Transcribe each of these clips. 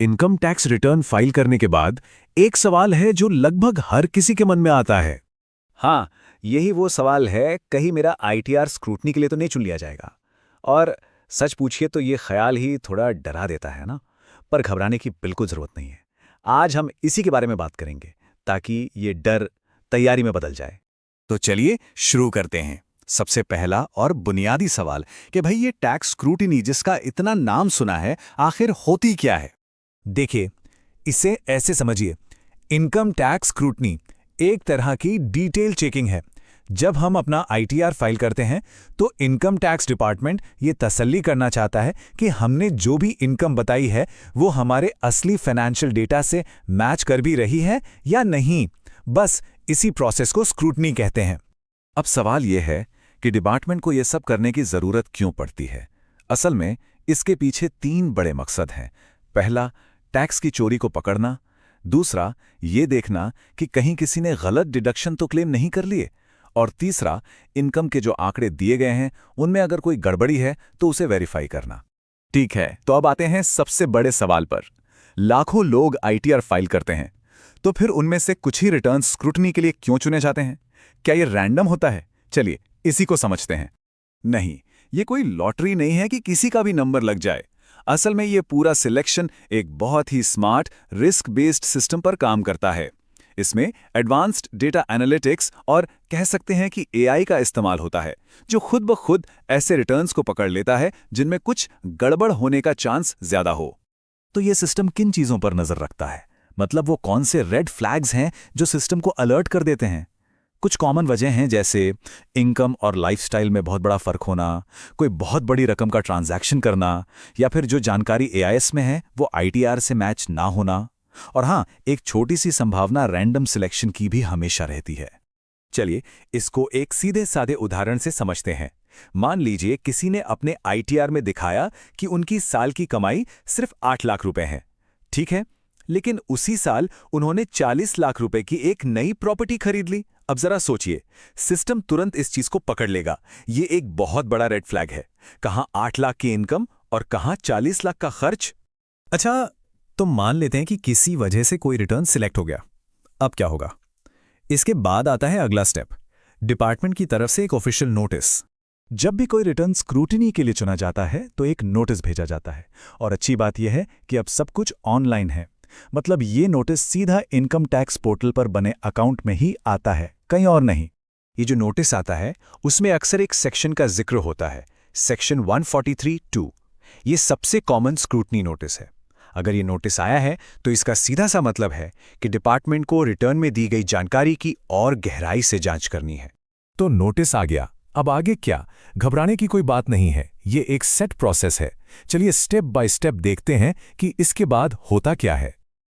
Income tax return file करने के बाद एक सवाल है जो लगभग हर किसी के मन में आता है। हाँ, यही वो सवाल है, कहीं मेरा आईटीआर स्क्रूटनी के लिए तो नहीं चुन लिया जाएगा। और सच पूछिए तो ये ख्याल ही थोड़ा डरा देता है ना। पर घबराने की बिल्कुल ज़रूरत नहीं है। आज हम इसी के बारे में बात करेंगे, ताकि ये डर तैयारी में बदल जाए। तो चलिए शुरू करते हैं। सबसे पहला और बुनियादी सवाल कि भाई ये टैक्स स्क्रूटिनी जिसका इतना नाम सुना है, आखिर होती क्या है? देखिए, इसे ऐसे समझिए, इनकम टैक्स स्क्रूटनी एक तरह की डिटेल चेकिंग है। जब हम अपना आईटीआर फाइल करते हैं तो इनकम टैक्स डिपार्टमेंट ये तसल्ली करना चाहता है कि हमने जो भी इनकम बताई है वो हमारे असली फाइनेंशियल डेटा से मैच कर भी रही है या नहीं। बस इसी प्रोसेस को स्क्रूटनी कहते हैं। अब सवाल यह है कि डिपार्टमेंट को यह सब करने की ज़रूरत क्यों पड़ती है? असल में इसके पीछे 3 बड़े मकसद हैं। पहला, टैक्स की चोरी को पकड़ना। दूसरा, ये देखना कि कहीं किसी ने गलत डिडक्शन तो क्लेम नहीं कर लिए। और तीसरा, इनकम के जो आंकड़े दिए गए हैं उनमें अगर कोई गड़बड़ी है तो उसे वेरीफाई करना। ठीक है, तो अब आते हैं सबसे बड़े सवाल पर। लाखों लोग आईटीआर फाइल करते हैं, तो फिर उनमें से कुछ ही रिटर्न स्क्रूटनी के लिए क्यों चुने जाते हैं? क्या ये रैंडम होता है? चलिए इसी को समझते हैं। नहीं, ये कोई लॉटरी नहीं है कि किसी का भी नंबर लग जाए। असल में ये पूरा सिलेक्शन एक बहुत ही स्मार्ट रिस्क बेस्ड सिस्टम पर काम करता है। इसमें एडवांस्ड डेटा एनालिटिक्स और कह सकते हैं कि एआई का इस्तेमाल होता है, जो खुद ब खुद ऐसे रिटर्न्स को पकड़ लेता है जिनमें कुछ गड़बड़ होने का चांस ज्यादा हो। तो ये सिस्टम किन चीजों पर नजर रखता है? मतलब वो कौन से रेड फ्लैग्स हैं जो सिस्टम को अलर्ट कर देते हैं? कुछ कॉमन वजह हैं, जैसे इनकम और लाइफस्टाइल में बहुत बड़ा फर्क होना, कोई बहुत बड़ी रकम का ट्रांजैक्शन करना, या फिर जो जानकारी एआईएस में है वो आईटीआर से मैच ना होना। और हाँ, एक छोटी सी संभावना रैंडम सिलेक्शन की भी हमेशा रहती है। चलिए इसको एक सीधे साधे उदाहरण से समझते हैं। मान लीजिए किसी ने अपने आईटीआर में दिखाया कि उनकी साल की कमाई सिर्फ 8 लाख रुपए है। ठीक है, लेकिन उसी साल उन्होंने 40 लाख रुपए की एक नई प्रॉपर्टी खरीद ली। अब जरा सोचिए, सिस्टम तुरंत इस चीज को पकड़ लेगा। ये एक बहुत बड़ा रेड फ्लैग है। कहां 8 लाख की इनकम और कहां 40 लाख का खर्च। अच्छा, तो मान लेते हैं कि किसी वजह से कोई रिटर्न सिलेक्ट हो गया। अब क्या होगा? इसके बाद आता है अगला स्टेप, डिपार्टमेंट की तरफ से एक ऑफिशियल नोटिस। जब भी कोई रिटर्न स्क्रूटिनी के लिए चुना जाता है तो एक नोटिस भेजा जाता है। और अच्छी बात यह है कि अब सब कुछ ऑनलाइन है। मतलब ये नोटिस सीधा इनकम टैक्स पोर्टल पर बने अकाउंट में ही आता है, कहीं और नहीं। ये जो नोटिस आता है उसमें अक्सर एक सेक्शन का जिक्र होता है, सेक्शन 143(2). ये सबसे कॉमन स्क्रूटनी नोटिस है। अगर ये नोटिस आया है तो इसका सीधा सा मतलब है कि डिपार्टमेंट को रिटर्न में दी गई जानकारी की और गहराई से जांच करनी है। तो नोटिस आ गया, अब आगे क्या? घबराने की कोई बात नहीं है, ये एक सेट प्रोसेस है। चलिए स्टेप बाय स्टेप देखते हैं कि इसके बाद होता क्या है।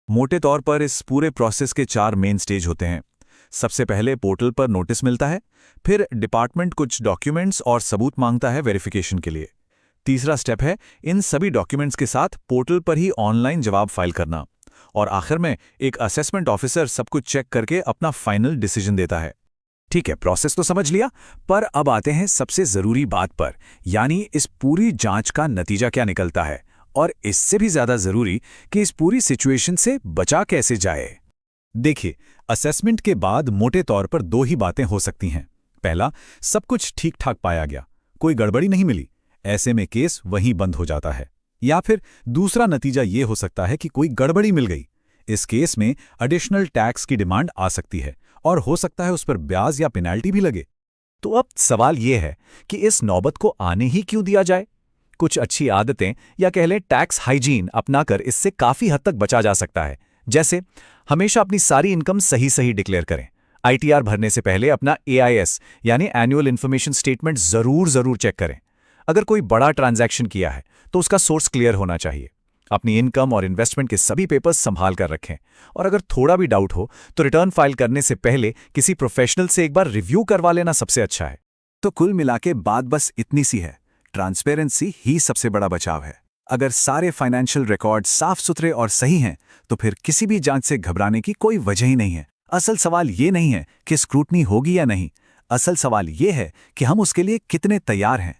मोटे तौर पर इस पूरे प्रोसेस के 4 मेन स्टेज होते हैं। सबसे पहले पोर्टल पर नोटिस मिलता है, फिर डिपार्टमेंट कुछ डॉक्यूमेंट्स और सबूत मांगता है वेरिफिकेशन के लिए। तीसरा स्टेप है इन सभी डॉक्यूमेंट्स के साथ पोर्टल पर ही ऑनलाइन जवाब फाइल करना। और आखिर में एक असेसमेंट ऑफिसर सब कुछ चेक करके अपना फाइनल डिसीजन देता है। ठीक है, प्रोसेस तो समझ लिया, पर अब आते हैं सबसे जरूरी बात पर, यानी इस पूरी जांच का नतीजा क्या निकलता है, और इससे भी ज्यादा जरूरी कि इस पूरी सिचुएशन से बचा कैसे जाए। देखिए, असेसमेंट के बाद मोटे तौर पर 2 ही बातें हो सकती हैं। पहला, सब कुछ ठीक ठाक पाया गया, कोई गड़बड़ी नहीं मिली, ऐसे में केस वहीं बंद हो जाता है। या फिर दूसरा नतीजा ये हो सकता है कि कोई गड़बड़ी मिल गई। इस केस में एडिशनल टैक्स की डिमांड आ सकती है और हो सकता है उस पर ब्याज या पेनाल्टी भी लगे। तो अब सवाल यह है कि इस नौबत को आने ही क्यों दिया जाए? कुछ अच्छी आदतें या कह लें टैक्स हाइजीन अपनाकर इससे काफी हद तक बचा जा सकता है। जैसे हमेशा अपनी सारी इनकम सही सही डिक्लेयर करें। आईटीआर भरने से पहले अपना एआईएस यानी एनुअल इन्फॉर्मेशन स्टेटमेंट जरूर चेक करें। अगर कोई बड़ा ट्रांजैक्शन किया है तो उसका सोर्स क्लियर होना चाहिए। अपनी इनकम और इन्वेस्टमेंट के सभी पेपर्स संभाल कर रखें। और अगर थोड़ा भी डाउट हो तो रिटर्न फाइल करने से पहले किसी प्रोफेशनल से एक बार रिव्यू करवा लेना सबसे अच्छा है। तो कुल मिला के बात बस इतनी सी है, ट्रांसपेरेंसी ही सबसे बड़ा बचाव है। अगर सारे फाइनेंशियल रिकॉर्ड साफ सुथरे और सही हैं तो फिर किसी भी जांच से घबराने की कोई वजह ही नहीं है। असल सवाल ये नहीं है कि स्क्रूटनी होगी या नहीं, असल सवाल ये है कि हम उसके लिए कितने तैयार हैं।